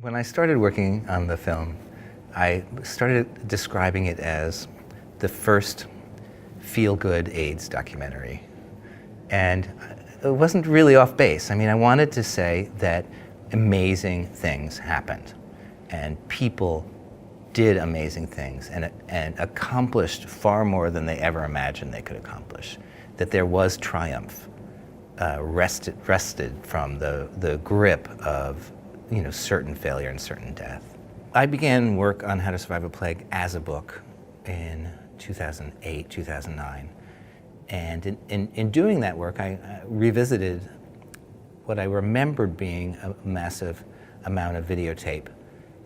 When I started working on the film, I started describing it as the first feel-good AIDS documentary. And it wasn't really off base. I mean, I wanted to say that amazing things happened, and people did amazing things and accomplished far more than they ever imagined they could accomplish. That there was triumph, wrested from the grip of certain failure and certain death. I began work on How to Survive a Plague as a book in 2008, 2009. And in doing that work, I revisited what I remembered being a massive amount of videotape.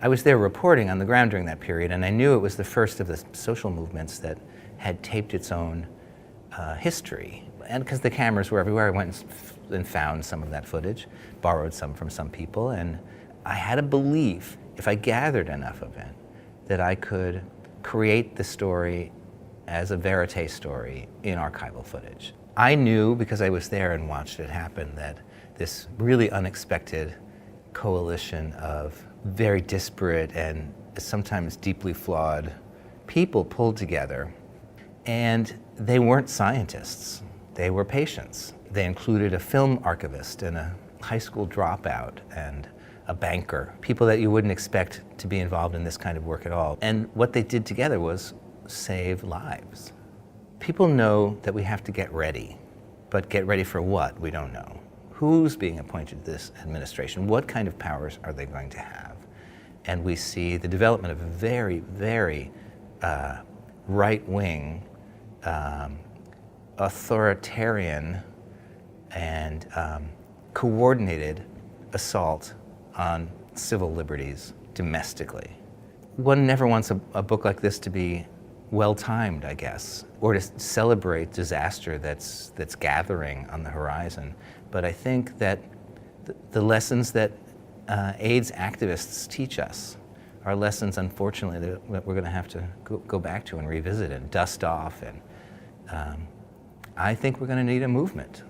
I was there reporting on the ground during that period, and I knew it was the first of the social movements that had taped its own history. And because the cameras were everywhere, I went and found some of that footage, borrowed some from some people, and I had a belief, if I gathered enough of it, that I could create the story as a verite story in archival footage. I knew, because I was there and watched it happen, that this really unexpected coalition of very disparate and sometimes deeply flawed people pulled together. And they weren't scientists, they were patients. They included a film archivist and a high school dropout and a banker, people that you wouldn't expect to be involved in this kind of work at all. And what they did together was save lives. People know that we have to get ready, but get ready for what? We don't know. Who's being appointed to this administration? What kind of powers are they going to have? And we see the development of a very, very right-wing, authoritarian, and coordinated assault on civil liberties domestically. One never wants a book like this to be well-timed, I guess, or to celebrate disaster that's gathering on the horizon. But I think that the lessons that AIDS activists teach us are lessons, unfortunately, that we're going to have to go back to and revisit and dust off. And I think we're going to need a movement